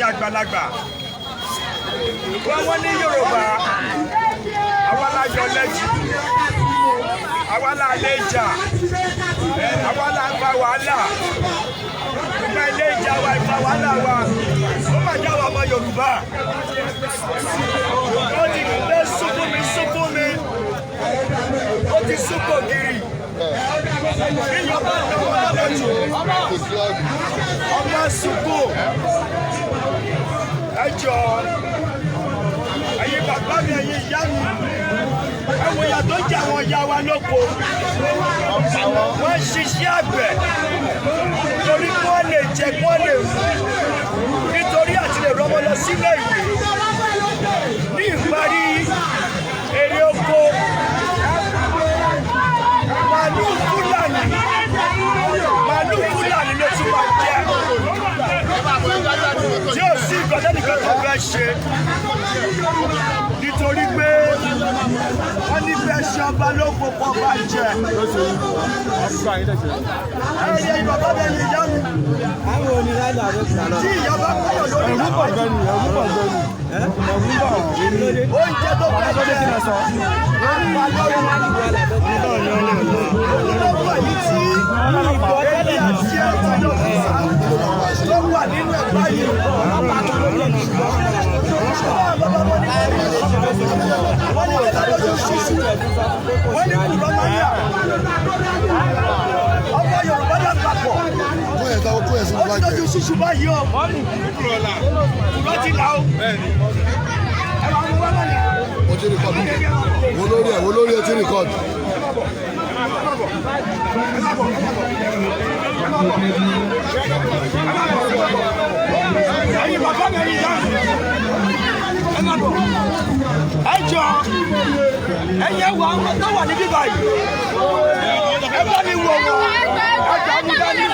Àgbàlagbà wọ́n ní Yorùbá àwa la yọ lẹ́jù àwa la lè jà àwa la gba wàhálà nígbà ilé ìjà wa ìfà wàhálà wa ó mà já wa ọmọ Yorùbá ó ti gbé sunkún mi ó ti sunkún gírí ìyọba ìjọba lẹ́jù ọmọ sunkún. Ẹjọ́ ẹ̀yin bàbá mi ẹ̀yin ìyá mi ẹ̀wọ̀n ìyà tó jẹ́ àwọn ìyá wa lóko wọ́n ṣiṣẹ́ àgbẹ̀ torí kí wọ́n lè jẹ kí wọ́n lè mú nítorí àti lè rọ́mọ lọ sílé ìwé ní ìparí èrè oko màálù Fúlàní ló tún máa jẹ tí ó sì ìkọ̀tẹ́ nìkan tó fẹ́ ṣe nítorí pé wọ́n ní fẹ́ ṣe ọba ló kókó bá jẹ. ẹ̀yẹ bàbá bẹ́ẹ̀ ni ìyá mi. àwọn onílànà ló ti lọ. tí ìyá bá pààyàn lórí làwọn oúnjẹ tó fẹ́ jẹ ọlọ́pàá yìí tí ẹni àti ẹ̀ka ló wà nínú ẹ̀gbá yìí ọlọ́pàá tó ló lè ṣùgbọ́n wọ́n ní ẹ̀ka lójú ṣíṣú wọ́n ní kùrọ̀ mọ́yà ọmọ Yorùbá náà papọ̀ wọ́n ní lójú ṣíṣú báyìí o kùrọ̀ ti là ó ẹ̀wọ̀n àwọn wọ́n mọ̀ ní. mo ti rìkọ́dù wo lórí ẹ ti rìkọ́dù. ẹ̀yin bàbá mi ẹ̀yin dáhùn ẹ jọ ẹ̀yin ẹwà tó wà níbí báyìí ẹ bá mi wò wọ́n ẹ jọ mi dání.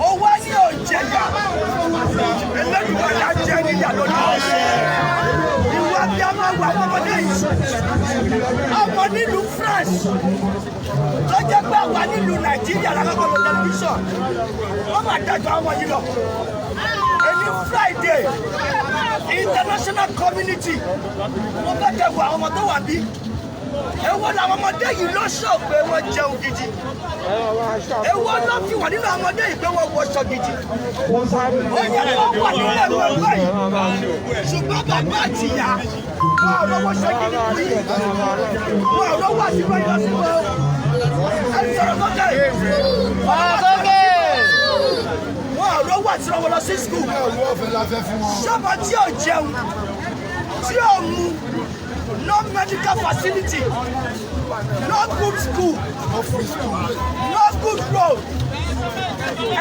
owó ní òjẹ̀yà Elédùmarè á jẹ níyà lónìí. Ìwà bí a máa wà ọmọdé yìí ọmọ nílùú France tó jẹ́ pé àwa nílùú Nàìjíríà lákòókò lọ tẹlifíṣàn wọ́n máa dájọ́ àwọn yìí lọ. Èní Friday international community mo fẹ́ kẹ́wọ́ àwọn ọmọ tó wà bí èwo làwọn ọmọdé yìí ló sọ pé wọ́n jẹun gidi èwo ló fi wà nínú ọmọdé yìí pé wọ́n wọṣọ gidi ó yẹ kó wà nílẹ̀ wọn báyìí ṣùgbọ́n bàbá àtìyá wọn ò lọ́wọ́ ṣe gidi fún yìí wọn ò lọ́wọ́ àtìwọ́ yìí lọ́sibọ́ ẹni sọ̀rọ̀ sókè wọn ò lọ́wọ́ àtìwọ́ wọn lọ sí skul ṣọ́ọ̀bù tí ò jẹun tí ò mu. No medical facility, no good school, no good road.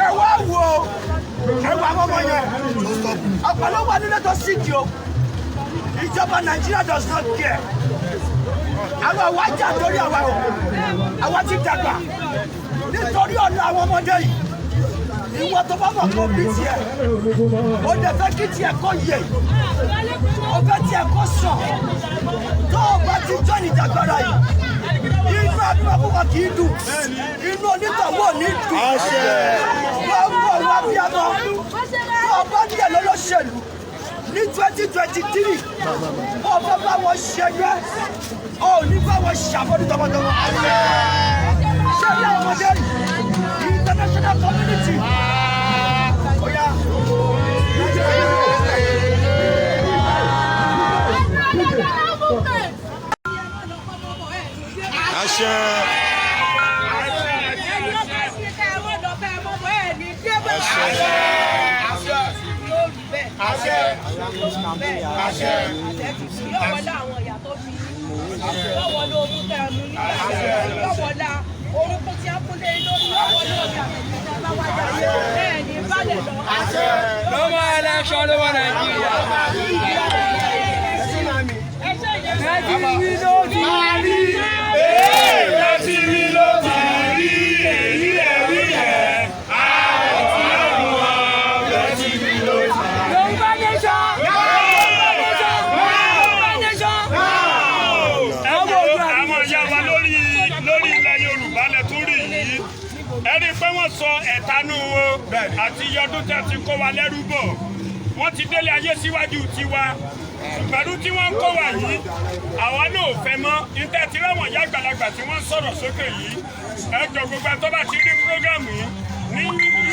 Ẹ wá wo ọmọ yẹn. Ọ̀pọ̀lọpọ̀ wà nílé tó sì kí o. Ìjọba Nàìjíríà does not care. Àwọn àwájà torí àwa o. Àwa ti dàgbà. Nítorí ọ̀nà àwọn ọmọdé yìí. Ìwọ tó bá mọ̀ kó bí tiẹ̀. O lè fẹ́ kí tiẹ̀ kó yẹ. O fẹ́ tiẹ̀ kó sàn. Tó o bá ti jọ́ ìjàgbára yìí, inú àdúrà púpọ̀ kì í dùn, inú onítọ̀wọ́ ní dùn. Wọ́n mú ọ̀wá bí a mọ̀, tó o bá díẹ̀ lọ́lọ́ṣèlú ní 2023, o fẹ́ bá wọn ṣẹgbẹ́, o ò ní bá wọn ṣàbọ̀dún tọmọtọmọ. Ṣé ilé ọmọdé yìí, international community? Oya. Àṣẹ. No more election over Nigeria. Sọ ẹ̀tanú wo àti yọdún tẹ́ ti kó wa lẹ́rú bọ̀ wọ́n ti délé ayé síwájú tiwa pẹ̀lú tí wọ́n ń kó wa yìí àwa náà ò fẹ́ mọ́ níta tí ráwọn ìyá àgbàlagbà tí wọ́n sọ̀rọ̀ sókè yìí ẹjọ́ gbogbo ẹ̀ tó bá ti rí prógámù yìí ní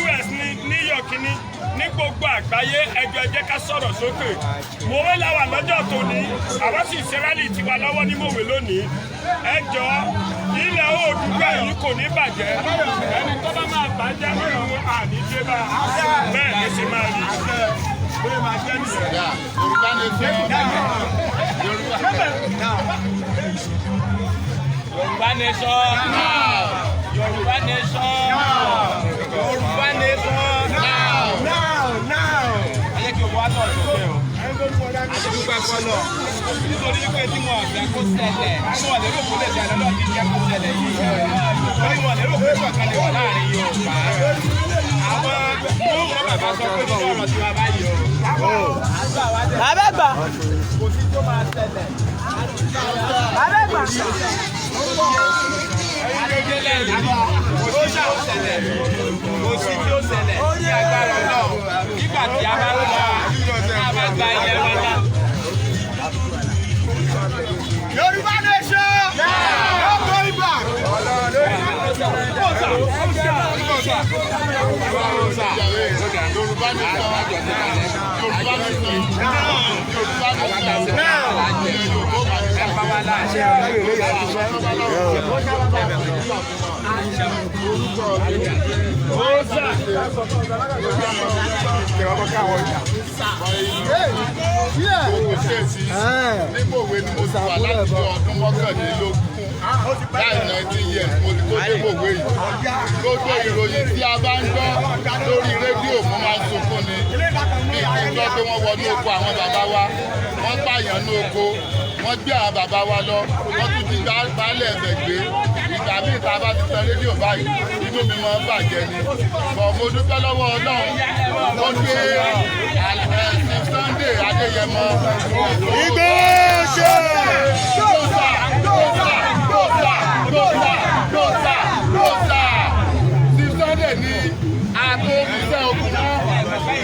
US ní New York ní gbogbo àgbáyé ẹjọ́ ẹ jẹ́ ká sọ̀rọ̀ sókè Mòwe la wà lọ́jọ́ tòní àwọn sì ṣe rálì tiwa lọ́wọ́ ní Mòwe lónìí ẹjọ́ ilẹ̀ Oòduà yìí kò ní bàjẹ́ ẹni tó bá máa bàjẹ́ nínú àníjẹ́ bá bẹ́ẹ̀ ní ṣe máa rí bẹ́ẹ̀ máa jẹ́ nìyẹn. Yorùbá nation Yorùbá nation Yorùbá nation now ayé kí o wá náà sókè o àdúgbò ẹ̀fọ́ lọ nítorí pé tí wọn ọ̀fẹ́ kó ṣẹlẹ̀ wọn lérò kó lè ṣẹlẹ̀ lọ́ọ́ ti jẹ́ kó ṣẹlẹ̀ yìí wọ́n ní wọn lérò pé kọ̀ọ̀kan lè wà láàrin Yorùbá àwọn yóò wọ́n bàbá sọ pé nínú ọ̀rọ̀ tí wọ́n bá yọ. Abẹ́gbà. Kò sí tó máa ṣẹlẹ̀. Abẹ́gbà. Adédélé yìí kò sí tí ó ṣẹlẹ̀ kò sí tí ó ṣẹlẹ̀ ní agbára náà nígbà tí a bá gba ilẹ̀ wẹ́lá. Yorùbá nation no going back. Nígbòwe ni mo ti wà láti ọdún mọ́kànlélógún láì 19 years mo ti tó débòwe yìí. Gbogbo ìròyìn tí a bá ń gbọ́ lórí rédíò mo máa ń sunkún ni. Bí kí n gbọ́ pé wọ́n wọnú oko àwọn bàbá wa, wọ́n pààyàn ní oko, wọ́n gbé àwọn bàbá wa lọ, wọ́n tún ti gbá baálẹ̀ ẹ̀bẹ̀ gbé. ìgbà míì tá a bá ti tẹ rédíò báyìí inú mi máa ń bàjẹ́ ni bọ̀ mo dúpẹ́ lọ́wọ́ Ọlọ́run ó gbé Sunday Adéyẹmọ Ìgbésẹ̀. Sunday ní aago iṣẹ́ ogun náà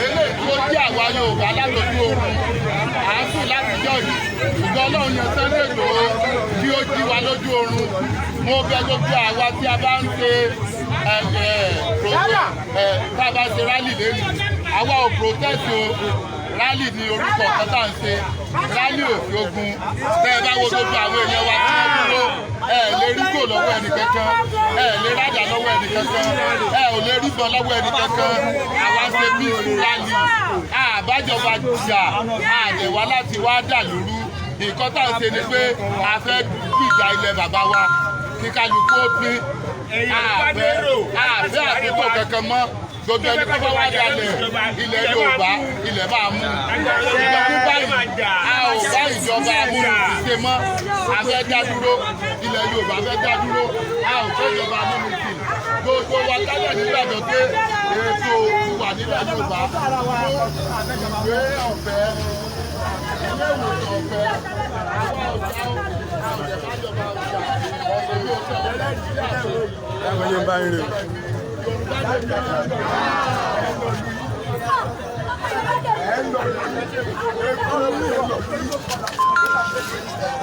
eléyìí tí ó jẹ́ àwa Yorùbá látọjú oorun àásù láti jọ́ọ̀jì ṣùgbọ́n Ọlọ́run yan Sunday Igboho kí ó jí wa lójú oorun mo bẹ̀ gbogbo àwa tí a bá ń ṣe tá a bá ṣe rálì lẹ́nu àwa ò protest o rálì ní orúkọ kan tá à ń ṣe rálì òfin ogun tẹ́ ẹ bá wo gbogbo àwọn èèyàn wa tí wọ́n dúró ẹ lè rí gò lọ́wọ́ ẹnì kankan ẹ lè rádà lọ́wọ́ ẹnì kankan ẹ ò lè rí bọ́ lọ́wọ́ ẹnì kankan àwa ń ṣe peaceful rally àbájọba jà àdẹ̀wá láti wá dà lóru nǹkan tá à ń ṣe ni pé a fẹ́ gbìjà ilẹ̀ bàbá wa kí kálukú ó pín àbẹ́ àtúntò kankan mọ́ gbogbo ẹni tó bá wá dalẹ̀ ilẹ̀ Yorùbá ilẹ̀ máa mú ìjọba ní báyìí a ò bá ìjọba amúnisìn mọ́ a fẹ́ dá dúró ilẹ̀ Yorùbá fẹ́ dá dúró a ò fẹ́ ìjọba amúnisìn gbogbo wa táyà nígbàgbọ́ pé ètò wà nílẹ̀ Yorùbá ìwé ọ̀fẹ́ ilé ìwòsàn ọ̀fẹ́ àwọn ọ̀gá àwòjẹ̀bájọba ọ̀gá ọ̀sẹ̀ yóò tẹ̀lé Nàìjíríà tó Ẹ̀wọ̀n yóò bá ń rìn.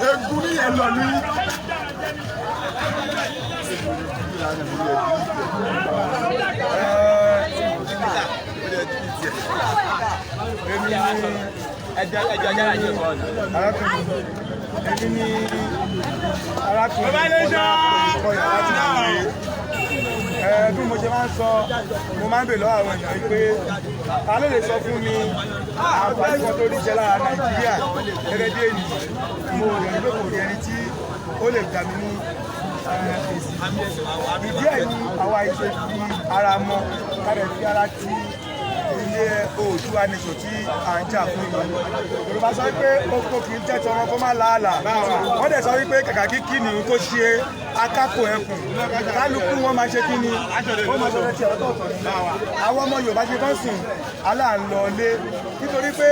Egun ní ẹ̀lọ́ ní. Èmi ni arákùnrin bí mo ṣe máa ń sọ mo máa ń bè lọ́wọ́ àwọn èèyàn pé ta ló lè sọ fún mi àǹfààní kan tó rí jẹ lára Nàìjíríà gẹ́gẹ́ bí ènìyàn mo rẹ̀ pé kò rí ẹni tí ó lè gbà mí ní èsì ìdí ẹ̀ ni àwa ìṣe fi ara mọ kárẹ̀ fi ara ti ilé Oòduà nation tí à ń jà fún ìlú Yorùbá sọ wípé oko kì í tẹ́tọ̀ ọmọ kó má làálàá wọ́n dẹ̀ sọ wípé kàkà kí kìnìún tó ṣe akápò ẹkùn kálukú wọn máa ṣe kí ni wọ́n máa ṣọlẹ̀ tí ọ̀tọ̀ọ̀tọ̀ ni àwọn ọmọ Yorùbá ṣe tán sùn aláàlọ́lé nítorí pé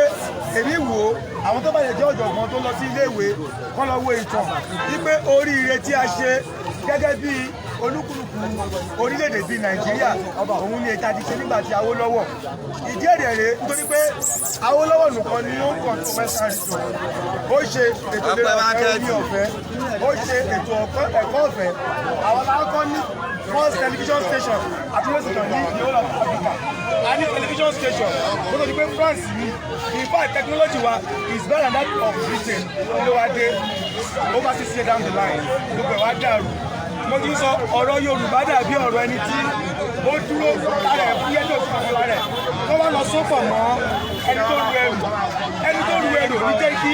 èmi wò ó àwọn tó bá yẹ jẹ́ ọ̀jọ̀gbọ́n tó lọ sí iléèwé kọ́ lọ wo ìtàn wípé oríire tí a ṣe gẹ́gẹ́ bí olúkúlùkù orílẹ̀-èdè bíi Nàìjíríà òun ni ètò àti ṣe nígbà tí Awólọ́wọ̀ ìdí èrè rèé nítorí pé Awólọ́wọ̀ nìkan ni ó ń kàn tó Western region ó ṣe ètò ìlera ọ̀fẹ́ ní ọ̀fẹ́ ó ṣe ètò ẹ̀kọ́ ọ̀fẹ́ àwọn alákọ̀ọ́ ní first television station àti lọ́sìtàn ní the whole of Africa a ní television station ó tó di pé France ní in fact technology wa is better than that of Britain ló wá dé over 6 years down the line gbogbo ẹ̀ wá dàrú mo ti sọ ọ̀rọ̀ Yorùbá dàbí ọ̀rọ̀ ẹni tí ó dúró lára ẹ̀ fúyẹ́ tó fi ọ̀la rẹ̀ tó wá lọ sọ́pọ̀ mọ́ ẹni tó ru ẹrù ní jẹ́ kí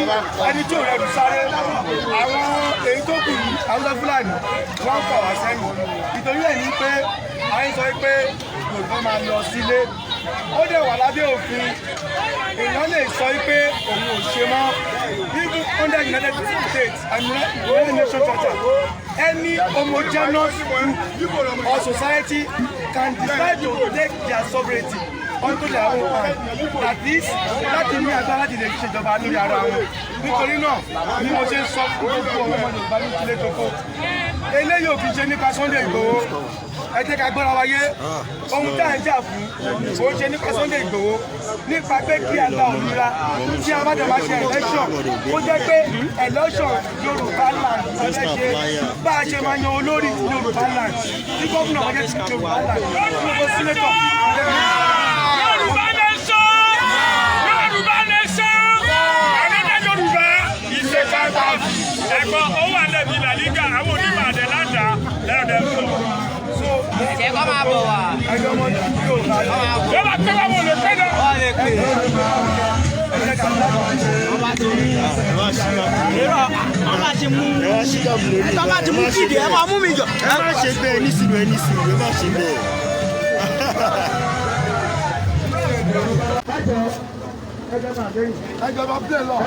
ẹni tó rẹrù sáré àwọn èyí tó kù yìí Haúsá Fúlàní wọ́n fà wá sẹ́yìn nítorí ẹ̀ ní pé àyè sọ pé Yorùbá máa lọ sílé ó dẹ̀ wà lábẹ́ òfin èèyàn lè sọ pé òun ò ṣe mọ́ even under United States and United Nations Charter any homogeneous group or society can decide to take their sovereignty onto their own hand that is láti ní agbára láti lè ṣèjọba lórí ara wọn nítorí náà ni mo ṣe ń sọ fún gbogbo ọmọ Yorùbá ní ìdílé tókó eléyìí ò fi ṣe nípa Sunday Igboho ẹ jẹ́ ká gbọ́ra wáyé ohun tá à ń jà fún ó ṣe nípa Sunday Igboho nípa pé kí a gba òmìnira tí a bá dẹ̀ máa ṣe election ó jẹ́ pé election Yorùbá land ọ̀lẹ́ ṣe bá a ṣe máa yan olórí Yorùbá land tí gómìnà wọ́n jẹ́ ti Yorùbá land gbogbo sínétọ̀. Yorùbá nation àdéhùn Yorùbá ìṣèkágbá ẹ̀gbọ́n ó wà lẹ́bi làlígà àwọn onímọ̀ àdẹ́ládà lẹ́ọ̀dẹ̀ fún Ṣé kọ́ máa bọ̀ wá? ẹjọ́ wọn ti kí o ká lọ. yóò bá pẹ́ wọ́n lè pẹ́ náà. Wọ́n lè pè é. Wọ́n bá ti mú kídì ẹ máa mú mi jọ. ẹ má ṣe bẹ́ẹ̀ ní sùúrù ẹ má ṣe bẹ́ẹ̀. ẹjọba bẹ́ẹ̀ lọ.